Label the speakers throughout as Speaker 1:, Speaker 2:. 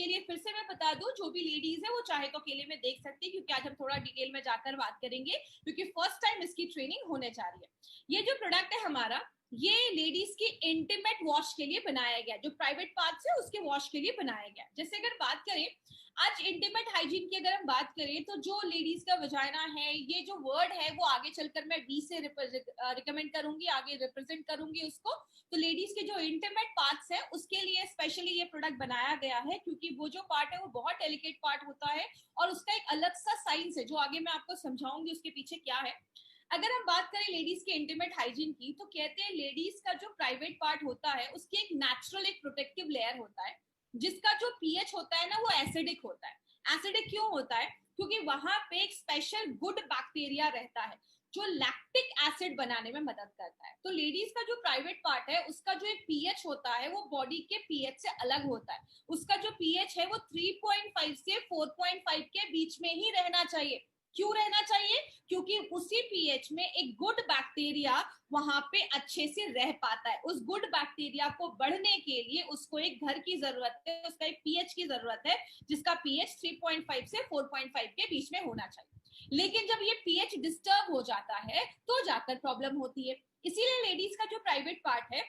Speaker 1: उसके लिए फिर से मैं बता दूं, जो भी लेडीज है वो चाहे तो अकेले में देख सकती है, क्योंकि आज हम थोड़ा डिटेल में जाकर बात करेंगे, क्योंकि फर्स्ट टाइम इसकी ट्रेनिंग होने जा रही है। ये जो प्रोडक्ट है हमारा, ये लेडीज की इंटीमेट वॉश के लिए बनाया गया, जो प्राइवेट पार्ट्स है उसके वॉश के लिए बनाया गया। जैसे अगर बात करें आज इंटीमेट हाइजीन की, अगर हम बात करें तो जो लेडीज का वजाइना है, ये जो वर्ड है वो आगे चलकर मैं डी से रिकमेंड करूंगी, आगे रिप्रेजेंट करूंगी उसको। तो लेडीज के जो इंटीमेट पार्ट्स है उसके लिए स्पेशली ये प्रोडक्ट बनाया गया है, क्योंकि वो जो पार्ट है वो बहुत डेलिकेट पार्ट होता है और उसका एक अलग सा साइंस है, जो आगे मैं आपको समझाऊंगी उसके पीछे क्या है। अगर हम बात करें लेडीज के इंटीमेट हाइजीन की, तो कहते हैं लेडीज का जो प्राइवेट पार्ट होता है उसकी एक नेचुरल एक प्रोटेक्टिव लेयर होता है, जिसका जो पीएच होता है ना वो एसिडिक होता है। एसिडिक क्यों होता है? क्योंकि वहां पे एक स्पेशल गुड बैक्टीरिया रहता है जो लैक्टिक एसिड बनाने में मदद करता है। तो लेडीज का जो प्राइवेट पार्ट है उसका जो एक पीएच होता है वो बॉडी के पीएच से अलग होता है। उसका जो पीएच है वो 3.5 से 4.5 के बीच में ही रहना चाहिए। क्यों रहना चाहिए? क्योंकि उसी पीएच में एक गुड बैक्टीरिया वहां पे अच्छे से रह पाता है। उस गुड बैक्टीरिया को बढ़ने के लिए उसको एक घर की जरूरत है, उसका एक पीएच की जरूरत है, जिसका पीएच 3.5 से 4.5 के बीच में होना चाहिए। लेकिन जब ये पीएच डिस्टर्ब हो जाता है तो जाकर प्रॉब्लम होती है। इसीलिए लेडीज का जो प्राइवेट पार्ट है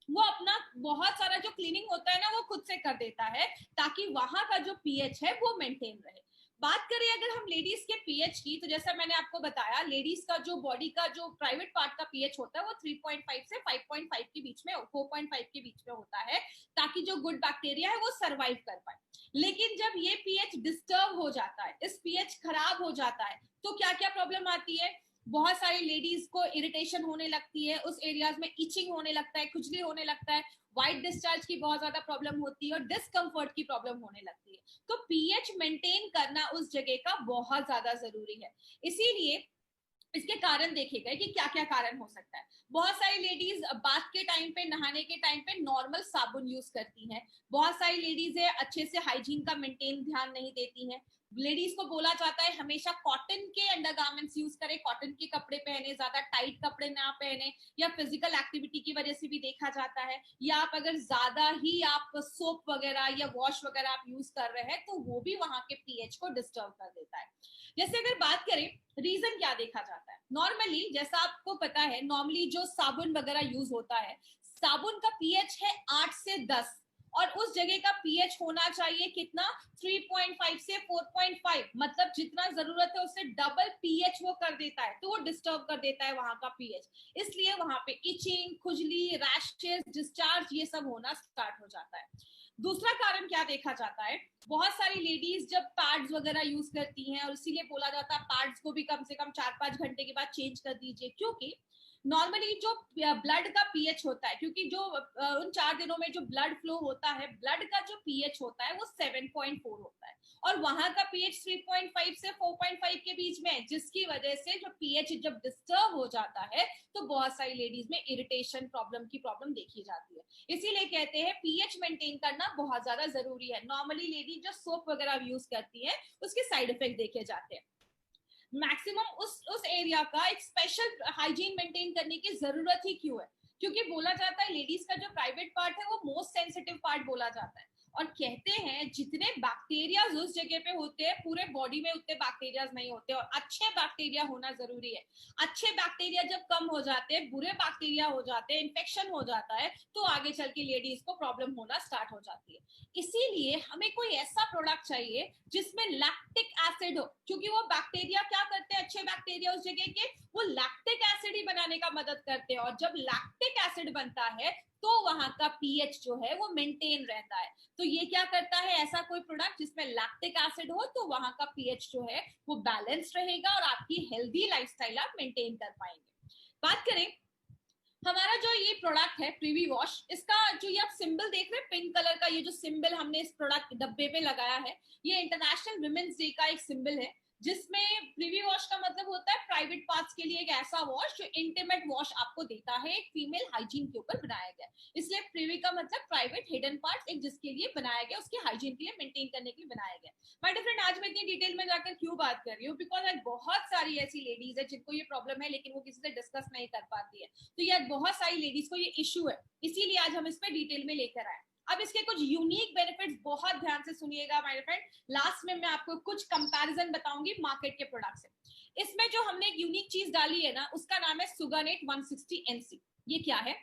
Speaker 1: वो अपना बहुत सारा जो क्लीनिंग होता है ना वो खुद से कर देता है, ताकि वहां का जो पीएच है वो मेंटेन रहे। बात करें अगर हम लेडीज के पीएच की, तो जैसा मैंने आपको बताया लेडीज का जो बॉडी का जो प्राइवेट पार्ट का पीएच होता है वो 3.5 से 5.5 के बीच में, 4.5 के बीच में होता है, ताकि जो गुड बैक्टीरिया है वो सरवाइव कर पाए। लेकिन जब ये पीएच डिस्टर्ब हो जाता है, इस पीएच खराब हो जाता है, तो क्या क्या प्रॉब्लम आती है? बहुत सारी लेडीज को इरिटेशन होने लगती है, उस एरियाज में इचिंग होने लगता है, खुजली होने लगता है, व्हाइट डिस्चार्ज की बहुत ज्यादा प्रॉब्लम होती है और डिस्कम्फर्ट की प्रॉब्लम होने लगती है। तो पीएच मेंटेन करना उस जगह का बहुत ज्यादा जरूरी है। इसीलिए इसके कारण देखे गए कि क्या क्या कारण हो सकता है। बहुत सारी लेडीज बाथ के टाइम पे, नहाने के टाइम पे नॉर्मल साबुन यूज करती हैं। बहुत सारी लेडीज है अच्छे से हाइजीन का मेंटेन ध्यान नहीं देती हैं। लेडीज को बोला जाता है हमेशा कॉटन के अंडरगारमेंट्स यूज करें, कॉटन के कपड़े पहने, ज्यादा टाइट कपड़े ना पहने, या फिजिकल एक्टिविटी की वजह से भी देखा जाता है, या आप अगर ज्यादा ही आप सोप वगैरह या वॉश वगैरह आप यूज कर रहे हैं तो वो भी वहां के पीएच को डिस्टर्ब कर देता है। जैसे अगर बात करें रीजन क्या देखा जाता है, नॉर्मली जैसा आपको पता है नॉर्मली जो साबुन वगैरह यूज होता है, साबुन का पीएच है 8 से 10, और उस जगह का पीएच होना चाहिए कितना? 3.5 से 4.5, मतलब जितना जरूरत है उससे डबल पीएच वो कर देता है, तो वो डिस्टर्ब कर देता है वहां का पीएच। इसलिए वहां पे इचिंग, खुजली, रैशेस, डिस्चार्ज ये सब होना स्टार्ट हो जाता है। दूसरा कारण क्या देखा जाता है, बहुत सारी लेडीज जब पैड्स वगैरह यूज करती हैं, और इसीलिए बोला जाता है पैड्स को भी कम से कम 4-5 घंटे के बाद चेंज कर दीजिए, क्योंकि नॉर्मली जो ब्लड का पीएच होता है, क्योंकि जो उन 4 दिनों में जो ब्लड फ्लो होता है, ब्लड का जो पीएच होता है वो 7.4 होता है, और वहां का पीएच 3.5 से 4.5 के बीच में है, जिसकी वजह से जो पीएच जब डिस्टर्ब हो जाता है तो बहुत सारी लेडीज में इरिटेशन की प्रॉब्लम देखी जाती है। इसीलिए कहते हैं पीएच मेंटेन करना बहुत ज्यादा जरूरी है। नॉर्मली लेडीज जो सोप वगैरह यूज करती है उसके साइड इफेक्ट देखे जाते हैं। मैक्सिमम उस एरिया का एक स्पेशल हाइजीन मेंटेन करने की जरूरत ही क्यों है? क्योंकि बोला जाता है लेडीज का जो प्राइवेट पार्ट है वो मोस्ट सेंसिटिव पार्ट बोला जाता है, और कहते हैं जितने बैक्टीरियाज उस जगह पे होते हैं पूरे बॉडी में उतने बैक्टीरियाज नहीं होते, और अच्छे बैक्टीरिया होना जरूरी है। अच्छे बैक्टीरिया जब कम हो जाते हैं, बुरे बैक्टीरिया हो जाते हैं, इन्फेक्शन हो जाता है, तो आगे चल के लेडीज को प्रॉब्लम होना स्टार्ट हो जाती है। इसीलिए हमें कोई ऐसा प्रोडक्ट चाहिए जिसमें लैक्टिक एसिड हो, क्योंकि वो बैक्टीरिया क्या करते हैं, अच्छे बैक्टीरिया उस जगह के वो लैक्टिक एसिड ही बनाने का मदद करते हैं, और जब लैक्टिक एसिड बनता है तो वहां का पीएच जो है वो मेंटेन रहता है। तो ये क्या करता है, ऐसा कोई प्रोडक्ट जिसमें लैक्टिक एसिड हो तो वहां का पीएच जो है वो बैलेंस रहेगा और आपकी हेल्दी लाइफस्टाइल आप मेंटेन कर पाएंगे। बात करें हमारा जो ये प्रोडक्ट है प्रीवी वॉश, इसका जो ये आप सिंबल देख रहे हैं पिंक कलर का, ये जो सिंबल हमने इस प्रोडक्ट डब्बे पे लगाया है, ये इंटरनेशनल वुमेन्स डे का एक सिंबल है, जिसमें प्रीवी वॉश का मतलब होता है प्राइवेट पार्ट्स के लिए एक ऐसा वॉश जो इंटीमेट वॉश आपको देता है, एक फीमेल हाइजीन के ऊपर बनाया गया। इसलिए प्रीवी का मतलब प्राइवेट हिडन पार्ट्स, एक जिसके लिए बनाया गया, उसकी हाइजीन के लिए मेंटेन करने के लिए बनाया गया। माय डियर फ्रेंड, आज मैं इतनी डिटेल में जाकर क्यों बात कर रही हूँ, बिकॉज आज बहुत सारी ऐसी लेडीज है जिनको ये प्रॉब्लम है लेकिन वो किसी से डिस्कस नहीं कर पाती है। तो ये बहुत सारी लेडीज को ये इश्यू है, इसीलिए आज हम इस पर डिटेल में लेकर आए। अब इसके कुछ यूनिक बेनिफिट्स बहुत ध्यान से सुनिएगा माय फ्रेंड, लास्ट में मैं आपको कुछ कंपैरिजन बताऊंगी मार्केट के प्रोडक्ट से। इसमें जो हमने एक यूनिक चीज डाली है ना, उसका नाम है सुगानेट 160NC। ये क्या है?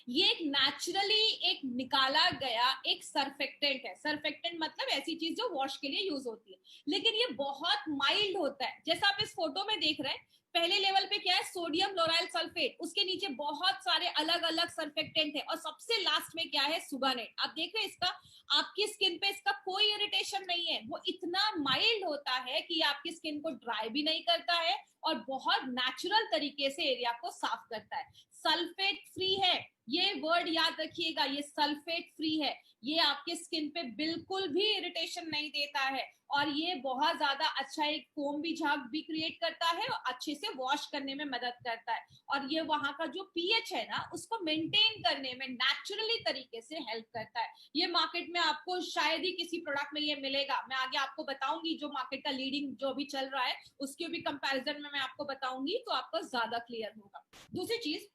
Speaker 1: ये एक नेचुरली एक निकाला गया एक सर्फेक्टेंट है। सर्फेक्टेंट मतलब ऐसी चीज जो वॉश के लिए यूज होती है, लेकिन ये बहुत माइल्ड होता है। जैसा आप इस फोटो में देख रहे हैं, पहले लेवल पे क्या है, सोडियम लोराइल सल्फेट, उसके नीचे बहुत सारे अलग अलग सर्फेक्टेंट है, और सबसे लास्ट में क्या है, सुगानेट। आप देख रहे हैं इसका, आपकी स्किन पे इसका कोई इरिटेशन नहीं है। वो इतना माइल्ड होता है कि आपकी स्किन को ड्राई भी नहीं करता है और बहुत नेचुरल तरीके से एरिया को साफ करता है। सल्फेट फ्री है, ये वर्ड याद रखिएगा, ये सल्फेट फ्री है। ये आपके स्किन पे बिल्कुल भी इरिटेशन नहीं देता है, और ये बहुत ज्यादा अच्छा एक फोम भी झाग भी क्रिएट करता है और अच्छे से वॉश करने में मदद करता है। और ये वहां का जो पीएच है ना, उसको मेंटेन करने में नेचुरली तरीके से हेल्प करता है। ये मार्केट में आपको शायद ही किसी प्रोडक्ट में ये मिलेगा। मैं आगे आपको बताऊंगी जो मार्केट का लीडिंग जो भी चल रहा है उसके भी कंपैरिजन में मैं आपको बताऊंगी, तो आपको ज्यादा क्लियर होगा। दूसरी चीज,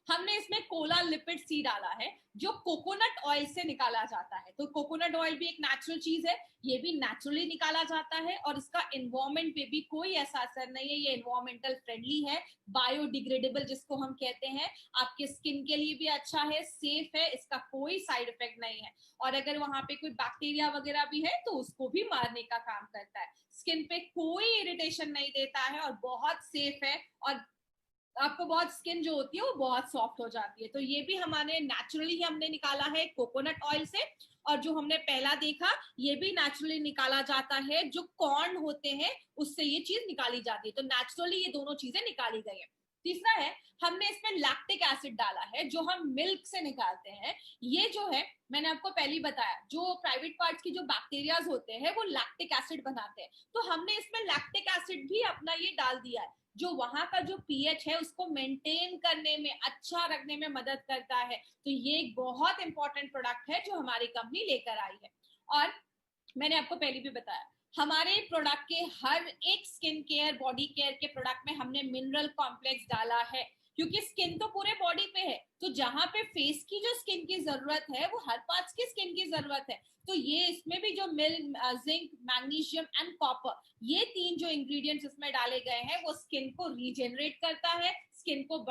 Speaker 1: हमने इसमें कोला लिपिड सी डाला है जो कोकोनट ऑयल से निकाला जाता है। तो कोकोनट ऑयल भी एक नेचुरल चीज है, ये भी नेचुरली निकाला जाता है, और इसका एनवायरमेंट पे भी कोई ऐसा असर नहीं है। ये एनवायरमेंटल फ्रेंडली है, बायोडिग्रेडेबल जिसको हम कहते हैं, आपके स्किन के लिए भी अच्छा है, सेफ है, इसका कोई साइड इफेक्ट नहीं है। और अगर वहां पे कोई बैक्टीरिया वगैरह भी है तो उसको भी मारने का काम करता है। स्किन पे कोई इरिटेशन नहीं देता है और बहुत सेफ है, और आपको बहुत स्किन जो होती है वो बहुत सॉफ्ट हो जाती है। तो ये भी हमारे नेचुरली हमने निकाला है कोकोनट ऑयल से। और जो हमने पहला देखा, ये भी नेचुरली निकाला जाता है, जो कॉर्न होते हैं उससे ये चीज निकाली जाती है। तो नेचुरली ये दोनों चीजें निकाली गई है। तीसरा है, हमने इसमें लैक्टिक एसिड डाला है जो हम मिल्क से निकालते हैं। ये जो है, मैंने आपको पहले ही बताया, जो प्राइवेट पार्ट्स की जो बैक्टीरियाज होते हैं वो लैक्टिक एसिड बनाते हैं। तो हमने इसमें लैक्टिक एसिड भी अपना ये डाल दिया है, जो वहां का जो पीएच है उसको मेंटेन करने में, अच्छा रखने में मदद करता है। तो ये एक बहुत इंपॉर्टेंट प्रोडक्ट है जो हमारी कंपनी लेकर आई है। और मैंने आपको पहले भी बताया, हमारे प्रोडक्ट के हर एक स्किन केयर, बॉडी केयर के प्रोडक्ट में हमने मिनरल कॉम्प्लेक्स डाला है, क्योंकि स्किन तो पूरे बॉडी पे है। तो जहां पे फेस की जो स्किन की जरूरत है वो हर पार्ट्स की स्किन की जरूरत है। तो ये इसमें भी जो जिंक, मैग्नीशियम एंड कॉपर, ये तीन जो इंग्रेडिएंट्स इसमें डाले गए हैं वो स्किन को रीजेनरेट करता है, स्किन को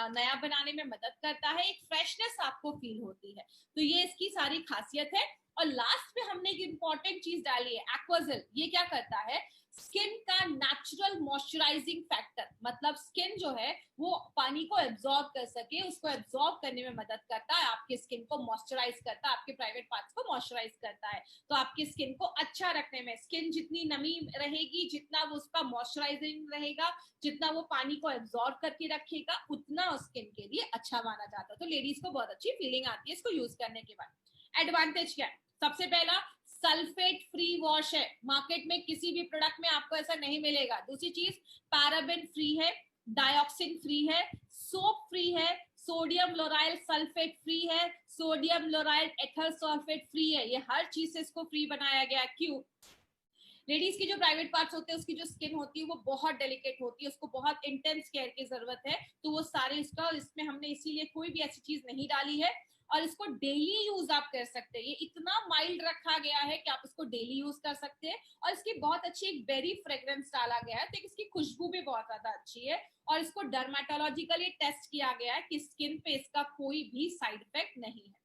Speaker 1: नया बनाने में मदद करता है, एक फ्रेशनेस आपको फील होती है। तो ये इसकी सारी खासियत है। और लास्ट में हमने एक इंपॉर्टेंट चीज डाली है, एक्वाजेल। ये क्या करता है, स्किन का नेचुरल मॉइस्चराइजिंग फैक्टर, मतलब स्किन जो है वो पानी को एब्जॉर्ब कर सके, उसको एब्जॉर्ब करने में मदद करता है, आपके स्किन को मॉइस्चराइज करता है, आपके प्राइवेट पार्ट्स को मॉइस्चराइज करता है। तो आपकी स्किन को अच्छा रखने में, स्किन जितनी नमी रहेगी, जितना वो उसका मॉइस्चराइजिंग रहेगा, जितना वो पानी को एब्जॉर्ब करके रखेगा, उतना स्किन के लिए अच्छा माना जाता है। तो लेडीज को बहुत अच्छी फीलिंग आती है इसको यूज करने के बाद। एडवांटेज क्या है? सबसे पहला, सल्फेट फ्री वॉश है, मार्केट में किसी भी प्रोडक्ट में आपको ऐसा नहीं मिलेगा। दूसरी चीज, पैराबेन फ्री है, डाइऑक्सिन फ्री है, सोप फ्री है, सोडियम लोराइल सल्फेट फ्री है, सोडियम लोराइल एथर सल्फेट फ्री है। ये हर चीज से इसको फ्री बनाया गया। क्यों? लेडीज की जो प्राइवेट पार्ट्स होते हैं, उसकी जो स्किन होती है वो बहुत डेलिकेट होती है, उसको बहुत इंटेंस केयर की जरूरत है। तो वो सारे इसमें हमने इसीलिए कोई भी ऐसी चीज नहीं डाली है। और इसको डेली यूज आप कर सकते हैं, ये इतना माइल्ड रखा गया है कि आप इसको डेली यूज कर सकते हैं। और इसकी बहुत अच्छी एक बेरी फ्रेग्रेंस डाला गया है, तो इसकी खुशबू भी बहुत ज्यादा अच्छी है। और इसको डर्मेटोलॉजिकली टेस्ट किया गया है कि स्किन पे इसका कोई भी साइड इफेक्ट नहीं है।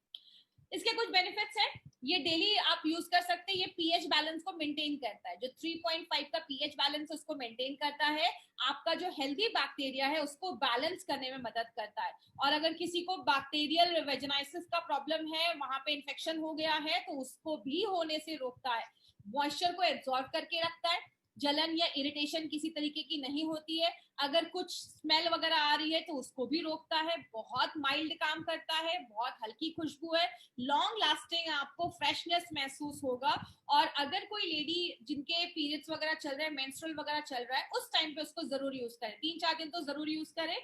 Speaker 1: इसके कुछ बेनिफिट्स हैं, ये डेली आप यूज कर सकते हैं। ये पीएच बैलेंस को मेंटेन करता है, जो 3.5 का पीएच बैलेंस उसको मेंटेन करता है। आपका जो हेल्दी बैक्टीरिया है उसको बैलेंस करने में मदद करता है। और अगर किसी को बैक्टीरियल वेजिनाइसिस का प्रॉब्लम है, वहां पे इन्फेक्शन हो गया है, तो उसको भी होने से रोकता है। मॉइस्चर को एब्जॉर्ब करके रखता है, जलन या इरिटेशन किसी तरीके की नहीं होती है। अगर कुछ स्मेल वगैरह आ रही है तो उसको भी रोकता है, बहुत माइल्ड काम करता है, बहुत हल्की खुशबू है, लॉन्ग लास्टिंग, आपको फ्रेशनेस महसूस होगा। और अगर कोई लेडी जिनके पीरियड्स वगैरह चल रहे हैं, मेंस्ट्रुअल वगैरह चल रहा है, उस टाइम पे उसको जरूर यूज करें, 3-4 दिन तो जरूर यूज करें।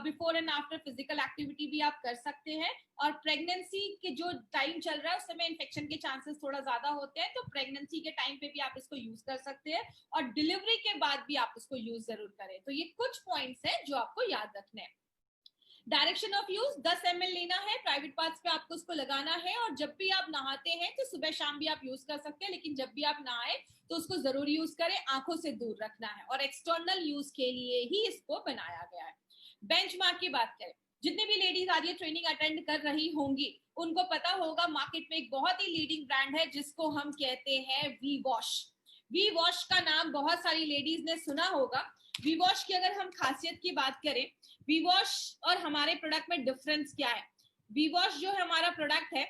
Speaker 1: Before and after physical activity भी आप कर सकते हैं। और प्रेगनेंसी के जो टाइम चल रहा है उस समय इन्फेक्शन के चांसेस थोड़ा ज्यादा होते हैं, तो प्रेगनेंसी के टाइम पे भी आप इसको यूज कर सकते हैं, और डिलीवरी के बाद भी आप इसको यूज जरूर करें। तो ये कुछ पॉइंट्स हैं जो आपको याद रखने हैं। डायरेक्शन ऑफ यूज, 10 ml लेना है, प्राइवेट पार्ट पार्ट्स पे आपको उसको लगाना है, और जब भी आप नहाते हैं तो सुबह शाम भी आप यूज कर सकते हैं, लेकिन जब भी आप नहाए तो उसको जरूर यूज करें, आंखों से दूर रखना है, और एक्सटर्नल यूज के लिए ही इसको बनाया गया है। बेंचमार्क की बात करें, जितनी भी लेडीज आज ये ट्रेनिंग अटेंड कर रही होंगी उनको पता होगा मार्केट में एक बहुत ही लीडिंग ब्रांड है जिसको हम कहते हैं वी वॉश। वी वॉश का नाम बहुत सारी लेडीज ने सुना होगा। वी वॉश की अगर हम खासियत की बात करें, वी वॉश और हमारे प्रोडक्ट में डिफरेंस क्या है। वी वॉश जो हमारा प्रोडक्ट है,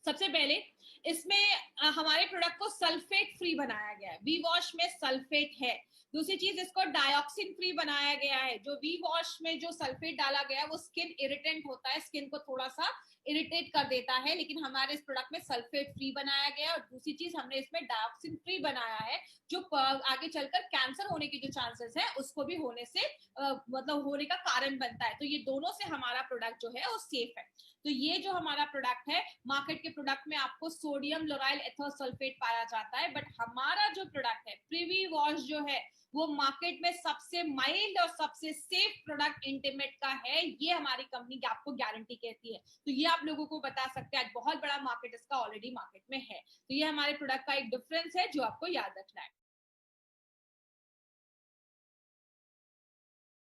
Speaker 1: सबसे पहले इसमें हमारे प्रोडक्ट को सल्फेट फ्री बनाया गया है। वी वॉश में सल्फेट है। दूसरी चीज, इसको डाइऑक्सिन फ्री बनाया गया है। जो वी वॉश में जो सल्फेट डाला गया है वो स्किन इरिटेंट होता है, स्किन को थोड़ा सा इरिटेट कर देता है, लेकिन हमारे इस प्रोडक्ट में सल्फेट फ्री बनाया गया है। और दूसरी चीज, हमने इसमें डाइऑक्सिन फ्री बनाया है, जो आगे चलकर कैंसर होने के जो चांसेस है उसको भी होने से मतलब होने का कारण बनता है। तो ये दोनों से हमारा प्रोडक्ट जो है वो सेफ है। तो ये जो हमारा प्रोडक्ट है, मार्केट के प्रोडक्ट में आपको सोडियम लोराइल एथर सल्फेट पाया जाता है, बट हमारा जो प्रोडक्ट है प्रिवी वॉश जो है वो मार्केट में सबसे माइल्ड और सबसे सेफ प्रोडक्ट इंटीमेट का है। ये हमारी कंपनी की आपको गारंटी कहती है। तो ये आप लोगों को बता सकते हैं, आज बहुत बड़ा मार्केट इसका ऑलरेडी मार्केट में है। तो ये हमारे प्रोडक्ट का एक डिफरेंस है जो आपको याद रखना है।